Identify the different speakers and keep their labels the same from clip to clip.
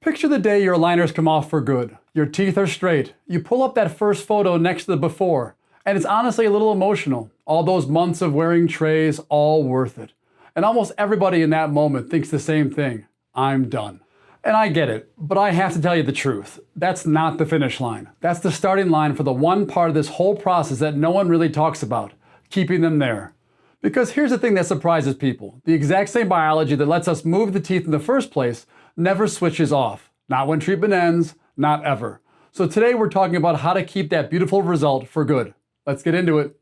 Speaker 1: Picture the day your aligners come off for good. Your teeth are straight. You pull up that first photo next to the before, and it's honestly a little emotional. All those months of wearing trays, all worth it. And almost everybody in that moment thinks the same thing. I'm done. And I get it, but I have to tell you the truth. That's not the finish line. That's the starting line for the one part of this whole process that no one really talks about, keeping them there. Because here's the thing that surprises people. The exact same biology that lets us move the teeth in the first place never switches off. Not when treatment ends, not ever. So today we're talking about how to keep that beautiful result for good. Let's get into it.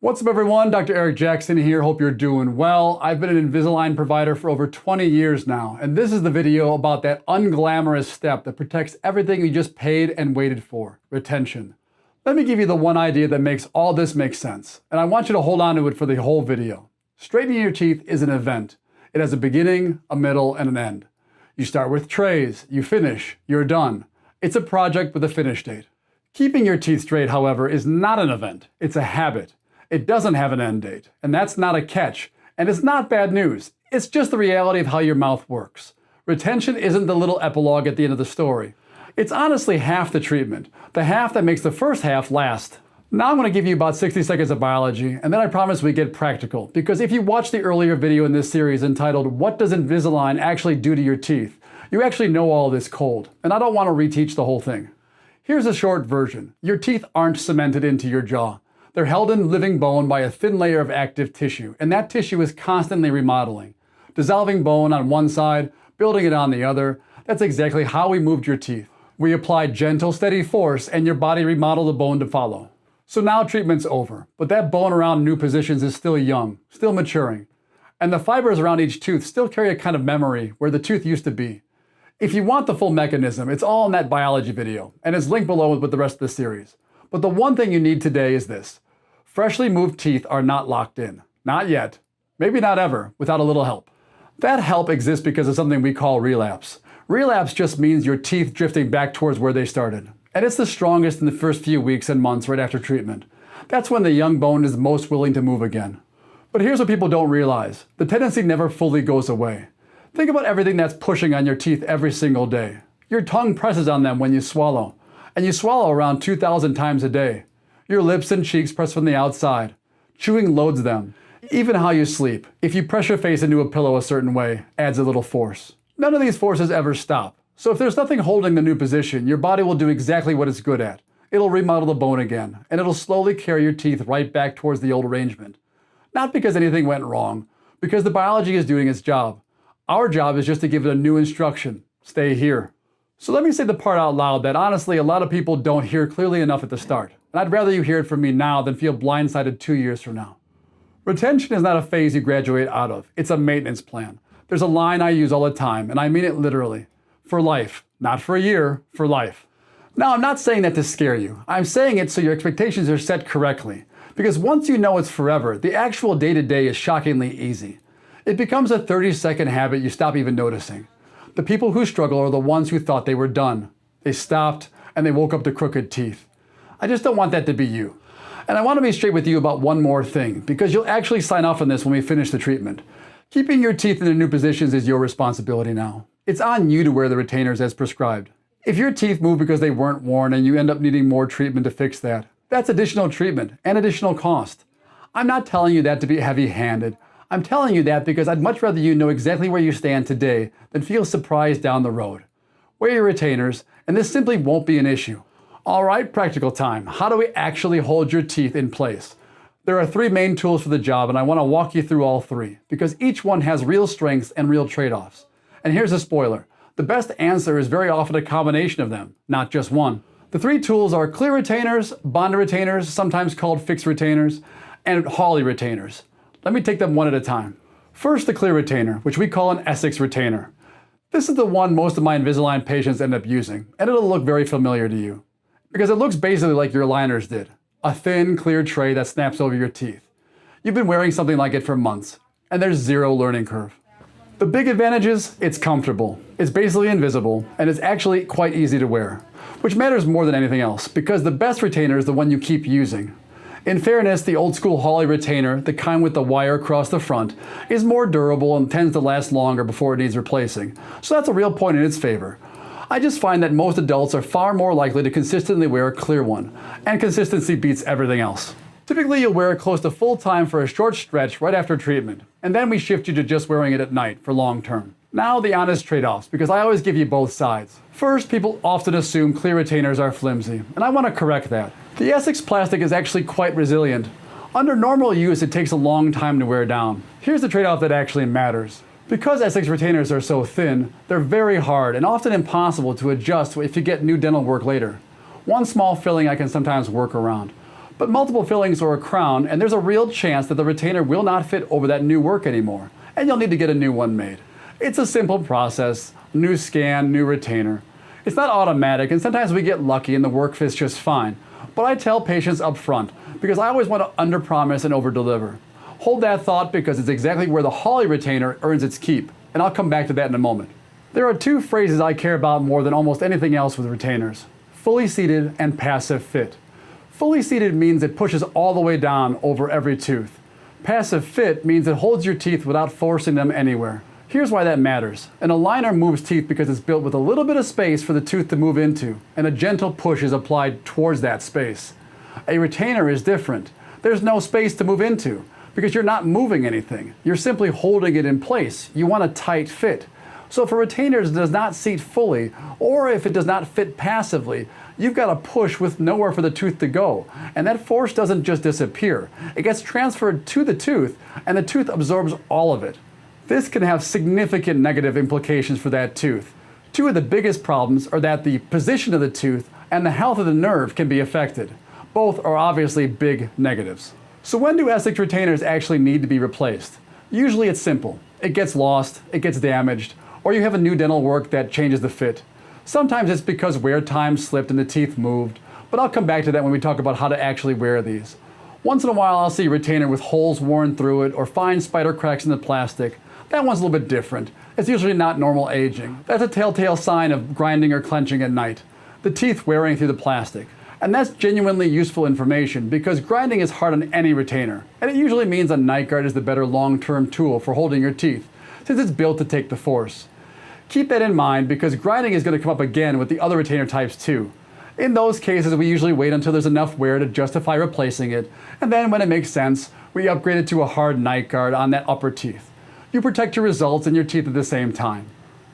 Speaker 1: What's up everyone, Dr. Eric Jackson here, hope you're doing well. I've been an Invisalign provider for over 20 years now, and this is the video about that unglamorous step that protects everything you just paid and waited for, retention. Let me give you the one idea that makes all this make sense, and I want you to hold on to it for the whole video. Straightening your teeth is an event. It has a beginning, a middle, and an end. You start with trays, you finish, you're done. It's a project with a finish date. Keeping your teeth straight, however, is not an event, it's a habit. It doesn't have an end date, and that's not a catch, and it's not bad news. It's just the reality of how your mouth works. Retention isn't the little epilogue at the end of the story. It's honestly half the treatment, the half that makes the first half last. Now I'm going to give you about 60 seconds of biology, and then I promise we get practical, because if you watched the earlier video in this series entitled, "What does Invisalign actually do to your teeth?" you actually know all this cold, and I don't want to reteach the whole thing. Here's a short version. Your teeth aren't cemented into your jaw. They're held in living bone by a thin layer of active tissue, and that tissue is constantly remodeling. Dissolving bone on one side, building it on the other. That's exactly how we moved your teeth. We applied gentle, steady force, and your body remodeled the bone to follow. So now treatment's over, but that bone around new positions is still young, still maturing. And the fibers around each tooth still carry a kind of memory where the tooth used to be. If you want the full mechanism, it's all in that biology video, and it's linked below with the rest of the series. But the one thing you need today is this. Freshly moved teeth are not locked in. Not yet. Maybe not ever, without a little help. That help exists because of something we call relapse. Relapse just means your teeth drifting back towards where they started. And it's the strongest in the first few weeks and months right after treatment. That's when the young bone is most willing to move again. But here's what people don't realize. The tendency never fully goes away. Think about everything that's pushing on your teeth every single day. Your tongue presses on them when you swallow. And you swallow around 2,000 times a day. Your lips and cheeks press from the outside. Chewing loads them. Even how you sleep. If you press your face into a pillow a certain way, adds a little force. None of these forces ever stop. So if there's nothing holding the new position, your body will do exactly what it's good at. It'll remodel the bone again, and it'll slowly carry your teeth right back towards the old arrangement. Not because anything went wrong, because the biology is doing its job. Our job is just to give it a new instruction. Stay here. So let me say the part out loud that honestly a lot of people don't hear clearly enough at the start. And I'd rather you hear it from me now than feel blindsided 2 years from now. Retention is not a phase you graduate out of. It's a maintenance plan. There's a line I use all the time, and I mean it literally. For life. Not for a year, for life. Now, I'm not saying that to scare you. I'm saying it so your expectations are set correctly. Because once you know it's forever, the actual day-to-day is shockingly easy. It becomes a 30-second habit you stop even noticing. The people who struggle are the ones who thought they were done. They stopped, and they woke up to crooked teeth. I just don't want that to be you. And I want to be straight with you about one more thing, because you'll actually sign off on this when we finish the treatment. Keeping your teeth in their new positions is your responsibility now. It's on you to wear the retainers as prescribed. If your teeth move because they weren't worn and you end up needing more treatment to fix that, that's additional treatment and additional cost. I'm not telling you that to be heavy-handed. I'm telling you that because I'd much rather you know exactly where you stand today than feel surprised down the road. Wear your retainers, and this simply won't be an issue. All right, practical time. How do we actually hold your teeth in place? There are 3 main tools for the job, and I want to walk you through all 3, because each one has real strengths and real trade-offs. And here's a spoiler. The best answer is very often a combination of them, not just one. The 3 tools are clear retainers, bonded retainers, sometimes called fixed retainers, and Hawley retainers. Let me take them one at a time. First, the clear retainer, which we call an Essix retainer. This is the one most of my Invisalign patients end up using, and it'll look very familiar to you. Because it looks basically like your aligners did. A thin, clear tray that snaps over your teeth. You've been wearing something like it for months, and there's 0 learning curve. The big advantage is it's comfortable, it's basically invisible, and it's actually quite easy to wear, which matters more than anything else, because the best retainer is the one you keep using. In fairness, the old school Hawley retainer, the kind with the wire across the front, is more durable and tends to last longer before it needs replacing, so that's a real point in its favor. I just find that most adults are far more likely to consistently wear a clear one, and consistency beats everything else. Typically, you'll wear it close to full time for a short stretch right after treatment, and then we shift you to just wearing it at night for long term. Now the honest trade-offs, because I always give you both sides. First, people often assume clear retainers are flimsy, and I want to correct that. The Essix plastic is actually quite resilient. Under normal use, it takes a long time to wear down. Here's the trade-off that actually matters. Because Essix retainers are so thin, they're very hard and often impossible to adjust if you get new dental work later. One small filling I can sometimes work around, but multiple fillings or a crown, and there's a real chance that the retainer will not fit over that new work anymore, and you'll need to get a new one made. It's a simple process, new scan, new retainer. It's not automatic, and sometimes we get lucky and the work fits just fine. But I tell patients up front, because I always want to underpromise and overdeliver. Hold that thought, because it's exactly where the Hawley retainer earns its keep, and I'll come back to that in a moment. There are two phrases I care about more than almost anything else with retainers: fully seated and passive fit. Fully seated means it pushes all the way down over every tooth. Passive fit means it holds your teeth without forcing them anywhere. Here's why that matters. An aligner moves teeth because it's built with a little bit of space for the tooth to move into, and a gentle push is applied towards that space. A retainer is different. There's no space to move into, because you're not moving anything. You're simply holding it in place. You want a tight fit. So if a retainer does not seat fully, or if it does not fit passively, you've got to push with nowhere for the tooth to go. And that force doesn't just disappear. It gets transferred to the tooth, and the tooth absorbs all of it. This can have significant negative implications for that tooth. Two of the biggest problems are that the position of the tooth and the health of the nerve can be affected. Both are obviously big negatives. So when do Essix retainers actually need to be replaced? Usually it's simple. It gets lost, it gets damaged, or you have a new dental work that changes the fit. Sometimes it's because wear time slipped and the teeth moved, but I'll come back to that when we talk about how to actually wear these. Once in a while I'll see a retainer with holes worn through it or fine spider cracks in the plastic. That one's a little bit different. It's usually not normal aging. That's a telltale sign of grinding or clenching at night. The teeth wearing through the plastic. And that's genuinely useful information, because grinding is hard on any retainer. And it usually means a night guard is the better long-term tool for holding your teeth, since it's built to take the force. Keep that in mind, because grinding is going to come up again with the other retainer types too. In those cases, we usually wait until there's enough wear to justify replacing it, and then when it makes sense, we upgrade it to a hard night guard on that upper teeth. You protect your results and your teeth at the same time.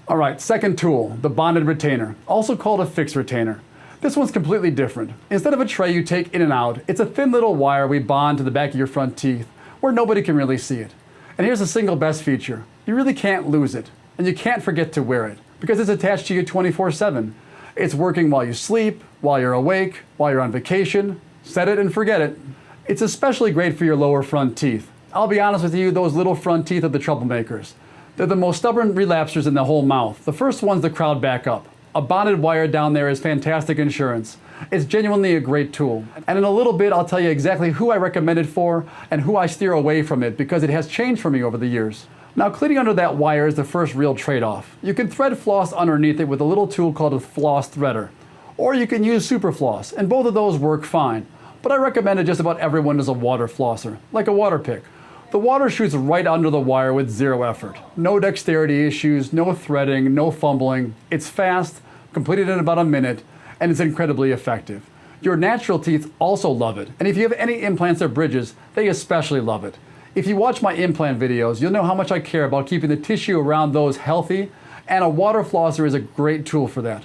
Speaker 1: Alright, second tool, the bonded retainer, also called a fixed retainer. This one's completely different. Instead of a tray you take in and out, it's a thin little wire we bond to the back of your front teeth, where nobody can really see it. And here's the single best feature. You really can't lose it, and you can't forget to wear it, because it's attached to you 24/7. It's working while you sleep, while you're awake, while you're on vacation. Set it and forget it. It's especially great for your lower front teeth. I'll be honest with you, those little front teeth are the troublemakers. They're the most stubborn relapsers in the whole mouth. The first ones to crowd back up. A bonded wire down there is fantastic insurance. It's genuinely a great tool. And in a little bit, I'll tell you exactly who I recommend it for and who I steer away from it, because it has changed for me over the years. Now, cleaning under that wire is the first real trade-off. You can thread floss underneath it with a little tool called a floss threader. Or you can use super floss, and both of those work fine. But I recommend it just about everyone as a water flosser, like a water pick. The water shoots right under the wire with zero effort. No dexterity issues, no threading, no fumbling. It's fast, completed in about a minute, and it's incredibly effective. Your natural teeth also love it, and if you have any implants or bridges, they especially love it. If you watch my implant videos, you'll know how much I care about keeping the tissue around those healthy, and a water flosser is a great tool for that.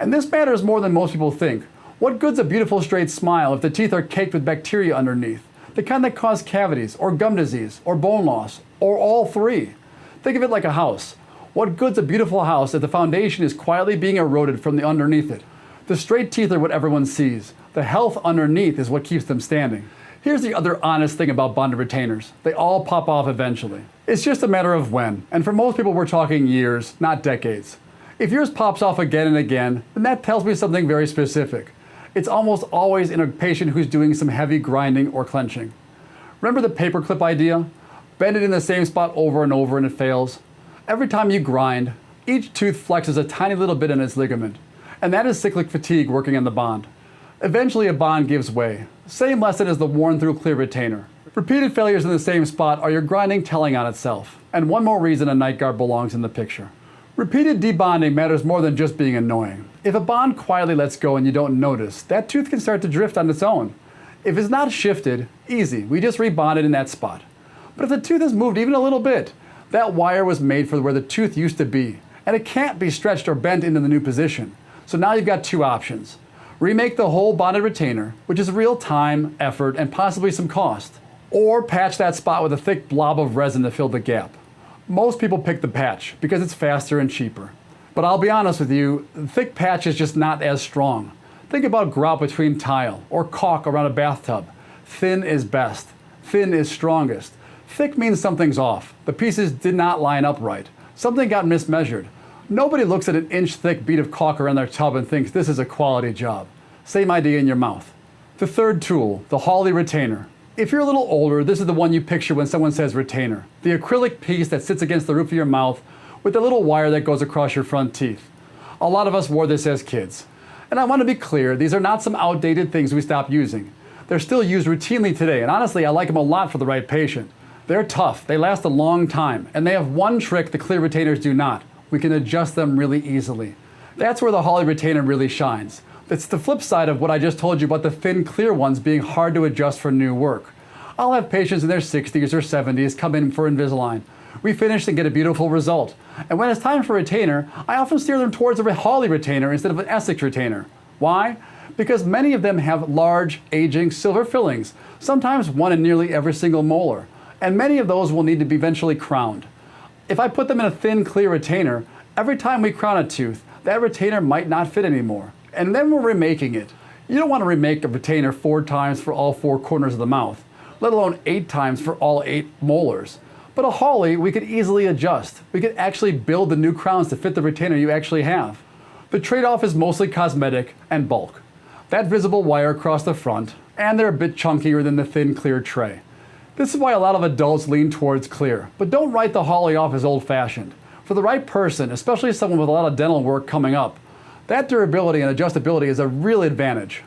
Speaker 1: And this matters more than most people think. What good's a beautiful straight smile if the teeth are caked with bacteria underneath? The kind that cause cavities, or gum disease, or bone loss, or all three. Think of it like a house. What good's a beautiful house if the foundation is quietly being eroded from the underneath it? The straight teeth are what everyone sees. The health underneath is what keeps them standing. Here's the other honest thing about bonded retainers. They all pop off eventually. It's just a matter of when, and for most people we're talking years, not decades. If yours pops off again and again, then that tells me something very specific. It's almost always in a patient who's doing some heavy grinding or clenching. Remember the paperclip idea? Bend it in the same spot over and over and it fails. Every time you grind, each tooth flexes a tiny little bit in its ligament, and that is cyclic fatigue working on the bond. Eventually a bond gives way. Same lesson as the worn through clear retainer. Repeated failures in the same spot are your grinding telling on itself. And one more reason a night guard belongs in the picture. Repeated debonding matters more than just being annoying. If a bond quietly lets go and you don't notice, that tooth can start to drift on its own. If it's not shifted, easy, we just rebond it in that spot. But if the tooth has moved even a little bit, that wire was made for where the tooth used to be, and it can't be stretched or bent into the new position. So now you've got two options. Remake the whole bonded retainer, which is real time, effort, and possibly some cost. Or patch that spot with a thick blob of resin to fill the gap. Most people pick the patch because it's faster and cheaper. But I'll be honest with you, the thick patch is just not as strong. Think about grout between tile or caulk around a bathtub. Thin is best. Thin is strongest. Thick means something's off. The pieces did not line up right. Something got mismeasured. Nobody looks at an inch thick bead of caulk around their tub and thinks this is a quality job. Same idea in your mouth. The third tool, the Hawley retainer. If you're a little older, this is the one you picture when someone says retainer. The acrylic piece that sits against the roof of your mouth with the little wire that goes across your front teeth. A lot of us wore this as kids. And I want to be clear, these are not some outdated things we stopped using. They're still used routinely today, and honestly, I like them a lot for the right patient. They're tough, they last a long time, and they have one trick the clear retainers do not. We can adjust them really easily. That's where the Hawley retainer really shines. It's the flip side of what I just told you about the thin, clear ones being hard to adjust for new work. I'll have patients in their 60s or 70s come in for Invisalign. We finish and get a beautiful result. And when it's time for a retainer, I often steer them towards a Hawley retainer instead of an Essix retainer. Why? Because many of them have large, aging silver fillings, sometimes one in nearly every single molar. And many of those will need to be eventually crowned. If I put them in a thin, clear retainer, every time we crown a tooth, that retainer might not fit anymore. And then we're remaking it. You don't want to remake a retainer 4 times for all 4 corners of the mouth, let alone 8 times for all 8 molars. But a Hawley, we could easily adjust. We could actually build the new crowns to fit the retainer you actually have. The trade-off is mostly cosmetic and bulk. That visible wire across the front, and they're a bit chunkier than the thin, clear tray. This is why a lot of adults lean towards clear. But don't write the Hawley off as old-fashioned. For the right person, especially someone with a lot of dental work coming up, that durability and adjustability is a real advantage.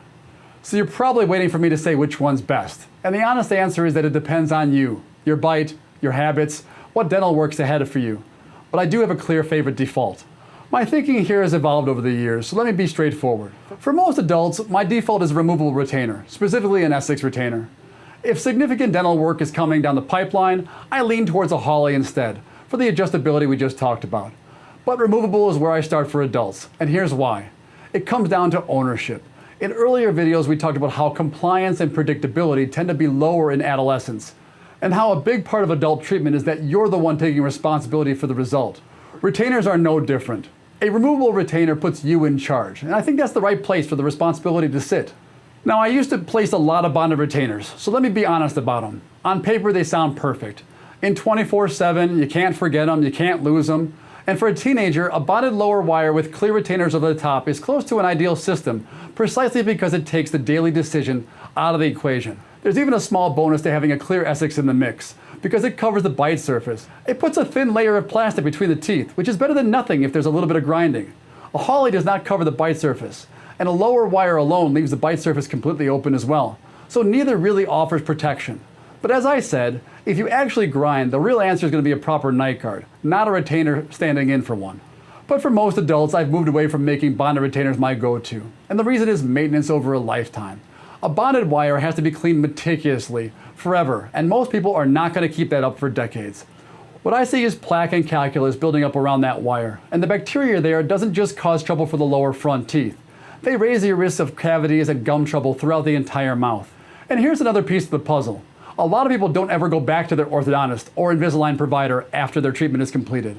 Speaker 1: So you're probably waiting for me to say which one's best. And the honest answer is that it depends on you, your bite, your habits, what dental works ahead for you. But I do have a clear favorite default. My thinking here has evolved over the years, so let me be straightforward. For most adults, my default is a removable retainer, specifically an Essix retainer. If significant dental work is coming down the pipeline, I lean towards a Hawley instead, for the adjustability we just talked about. But removable is where I start for adults, and here's why. It comes down to ownership. In earlier videos, we talked about how compliance and predictability tend to be lower in adolescence, and how a big part of adult treatment is that you're the one taking responsibility for the result. Retainers are no different. A removable retainer puts you in charge, and I think that's the right place for the responsibility to sit. Now, I used to place a lot of bonded retainers, so let me be honest about them. On paper, they sound perfect. In 24/7, you can't forget them, you can't lose them. And for a teenager, a bonded lower wire with clear retainers over the top is close to an ideal system, precisely because it takes the daily decision out of the equation. There's even a small bonus to having a clear Essix in the mix, because it covers the bite surface. It puts a thin layer of plastic between the teeth, which is better than nothing if there's a little bit of grinding. A Hawley does not cover the bite surface, and a lower wire alone leaves the bite surface completely open as well. So neither really offers protection. But as I said, if you actually grind, the real answer is going to be a proper night guard, not a retainer standing in for one. But for most adults, I've moved away from making bonded retainers my go-to. And the reason is maintenance over a lifetime. A bonded wire has to be cleaned meticulously, forever, and most people are not going to keep that up for decades. What I see is plaque and calculus building up around that wire, and the bacteria there doesn't just cause trouble for the lower front teeth. They raise the risk of cavities and gum trouble throughout the entire mouth. And here's another piece of the puzzle. A lot of people don't ever go back to their orthodontist or Invisalign provider after their treatment is completed.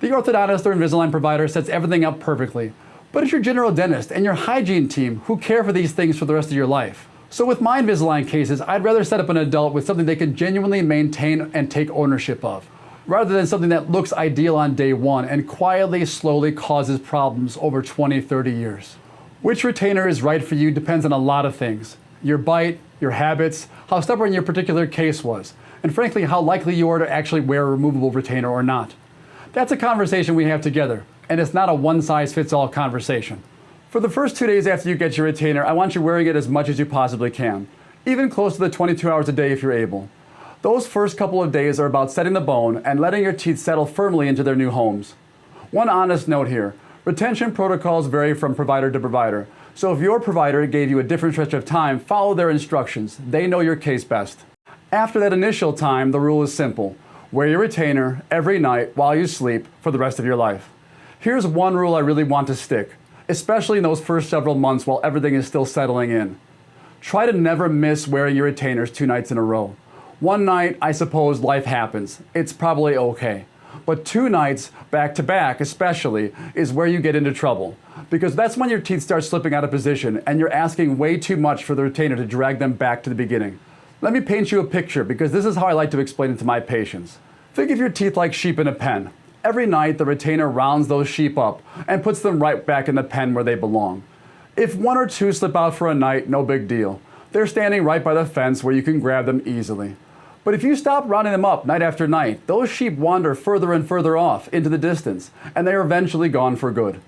Speaker 1: The orthodontist or Invisalign provider sets everything up perfectly, but it's your general dentist and your hygiene team who care for these things for the rest of your life. So with my Invisalign cases, I'd rather set up an adult with something they can genuinely maintain and take ownership of, rather than something that looks ideal on day one and quietly, slowly causes problems over 20, 30 years. Which retainer is right for you depends on a lot of things. Your bite, your habits, how stubborn your particular case was, and frankly, how likely you are to actually wear a removable retainer or not. That's a conversation we have together, and it's not a one-size-fits-all conversation. For the first 2 days after you get your retainer, I want you wearing it as much as you possibly can, even close to the 22 hours a day if you're able. Those first couple of days are about setting the bone and letting your teeth settle firmly into their new homes. One honest note here, retention protocols vary from provider to provider, so if your provider gave you a different stretch of time, follow their instructions. They know your case best. After that initial time, the rule is simple. Wear your retainer every night while you sleep for the rest of your life. Here's one rule I really want to stick, especially in those first several months while everything is still settling in. Try to never miss wearing your retainers 2 nights in a row. One night, I suppose life happens. It's probably okay. But 2 nights back to back especially is where you get into trouble, because that's when your teeth start slipping out of position and you're asking way too much for the retainer to drag them back to the beginning. Let me paint you a picture, because this is how I like to explain it to my patients. Think of your teeth like sheep in a pen. Every night the retainer rounds those sheep up and puts them right back in the pen where they belong. If 1 or 2 slip out for a night, no big deal. They're standing right by the fence where you can grab them easily. But if you stop rounding them up night after night, those sheep wander further and further off into the distance, and they are eventually gone for good.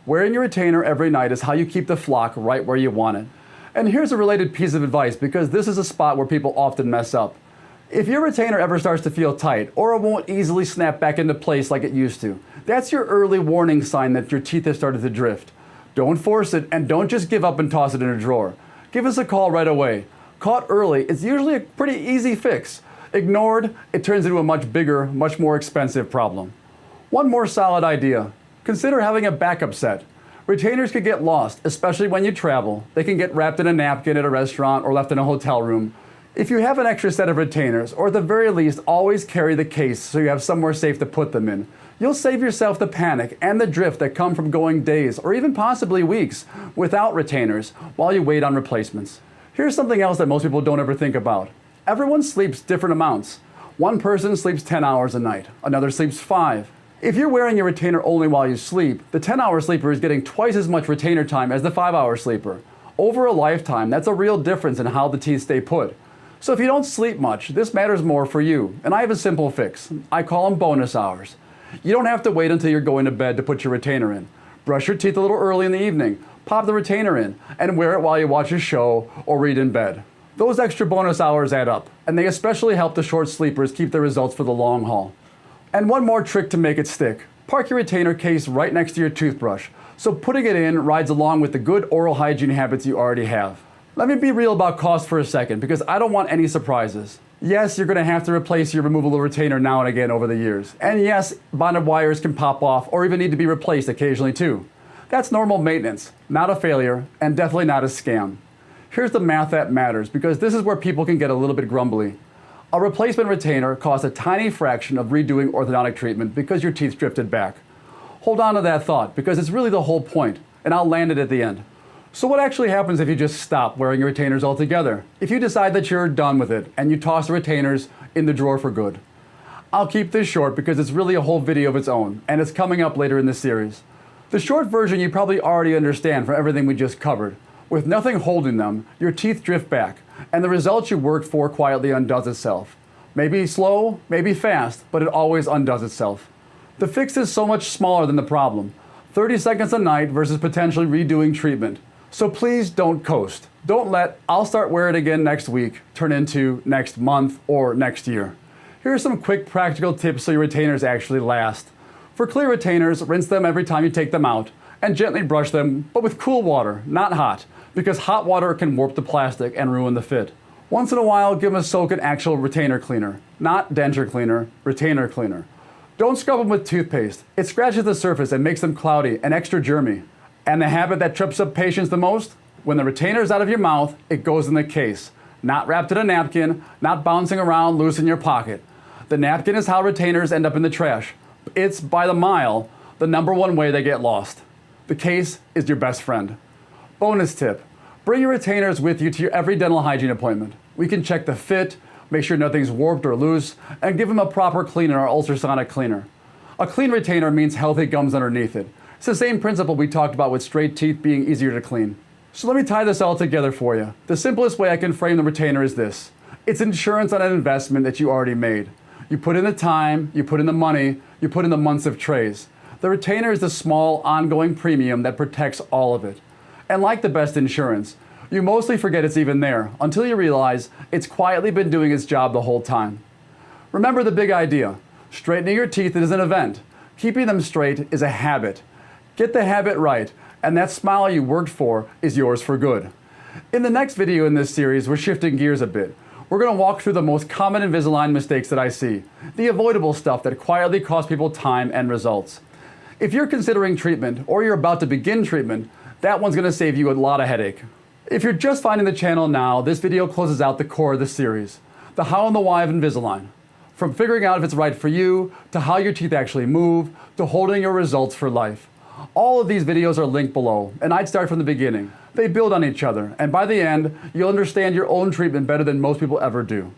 Speaker 1: Wearing your retainer every night is how you keep the flock right where you want it. And here's a related piece of advice, because this is a spot where people often mess up. If your retainer ever starts to feel tight, or it won't easily snap back into place like it used to, that's your early warning sign that your teeth have started to drift. Don't force it, and don't just give up and toss it in a drawer. Give us a call right away. Caught early, it's usually a pretty easy fix. Ignored, it turns into a much bigger, much more expensive problem. One more solid idea. Consider having a backup set. Retainers can get lost, especially when you travel. They can get wrapped in a napkin at a restaurant or left in a hotel room. If you have an extra set of retainers, or at the very least, always carry the case so you have somewhere safe to put them in, you'll save yourself the panic and the drift that come from going days, or even possibly weeks, without retainers while you wait on replacements. Here's something else that most people don't ever think about. Everyone sleeps different amounts. One person sleeps 10 hours a night, another sleeps 5. If you're wearing your retainer only while you sleep, the 10-hour sleeper is getting twice as much retainer time as the 5-hour sleeper. Over a lifetime, that's a real difference in how the teeth stay put. So if you don't sleep much, this matters more for you. And I have a simple fix. I call them bonus hours. You don't have to wait until you're going to bed to put your retainer in. Brush your teeth a little early in the evening, pop the retainer in, and wear it while you watch a show or read in bed. Those extra bonus hours add up, and they especially help the short sleepers keep their results for the long haul. And one more trick to make it stick. Park your retainer case right next to your toothbrush, so putting it in rides along with the good oral hygiene habits you already have. Let me be real about cost for a second, because I don't want any surprises. Yes, you're going to have to replace your removable retainer now and again over the years. And yes, bonded wires can pop off or even need to be replaced occasionally too. That's normal maintenance, not a failure, and definitely not a scam. Here's the math that matters, because this is where people can get a little bit grumbly. A replacement retainer costs a tiny fraction of redoing orthodontic treatment because your teeth drifted back. Hold on to that thought, because it's really the whole point, and I'll land it at the end. So what actually happens if you just stop wearing your retainers altogether? If you decide that you're done with it and you toss the retainers in the drawer for good? I'll keep this short because it's really a whole video of its own, and it's coming up later in the series. The short version you probably already understand from everything we just covered. With nothing holding them, your teeth drift back, and the result you worked for quietly undoes itself. Maybe slow, maybe fast, but it always undoes itself. The fix is so much smaller than the problem. 30 seconds a night versus potentially redoing treatment. So please don't coast. Don't let "I'll start wearing it again next week" turn into next month or next year. Here are some quick practical tips so your retainers actually last. For clear retainers, rinse them every time you take them out, and gently brush them, but with cool water, not hot, because hot water can warp the plastic and ruin the fit. Once in a while, give them a soak in actual retainer cleaner, not denture cleaner, retainer cleaner. Don't scrub them with toothpaste. It scratches the surface and makes them cloudy and extra germy. And the habit that trips up patients the most? When the retainer is out of your mouth, it goes in the case. Not wrapped in a napkin, not bouncing around loose in your pocket. The napkin is how retainers end up in the trash. It's, by the mile, the #1 way they get lost. The case is your best friend. Bonus tip, bring your retainers with you to your every dental hygiene appointment. We can check the fit, make sure nothing's warped or loose, and give them a proper clean in our ultrasonic cleaner. A clean retainer means healthy gums underneath it. It's the same principle we talked about with straight teeth being easier to clean. So let me tie this all together for you. The simplest way I can frame the retainer is this. It's insurance on an investment that you already made. You put in the time, you put in the money, you put in the months of trays. The retainer is the small, ongoing premium that protects all of it. And like the best insurance, you mostly forget it's even there until you realize it's quietly been doing its job the whole time. Remember the big idea. Straightening your teeth is an event. Keeping them straight is a habit. Get the habit right, and that smile you worked for is yours for good. In the next video in this series, we're shifting gears a bit. We're going to walk through the most common Invisalign mistakes that I see, the avoidable stuff that quietly costs people time and results. If you're considering treatment or you're about to begin treatment, that one's going to save you a lot of headache. If you're just finding the channel now, this video closes out the core of the series, the how and the why of Invisalign. From figuring out if it's right for you, to how your teeth actually move, to holding your results for life. All of these videos are linked below, and I'd start from the beginning. They build on each other, and by the end, you'll understand your own treatment better than most people ever do.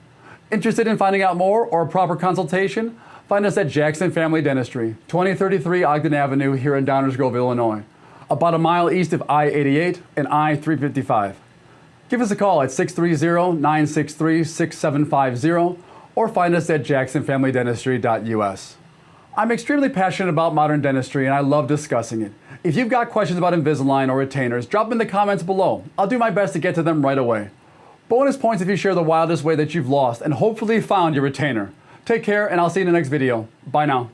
Speaker 1: Interested in finding out more or a proper consultation? Find us at Jackson Family Dentistry, 2033 Ogden Avenue here in Downers Grove, Illinois, about a mile east of I-88 and I-355. Give us a call at 630-963-6750 or find us at jacksonfamilydentistry.us. I'm extremely passionate about modern dentistry and I love discussing it. If you've got questions about Invisalign or retainers, drop them in the comments below. I'll do my best to get to them right away. Bonus points if you share the wildest way that you've lost and hopefully found your retainer. Take care and I'll see you in the next video. Bye now.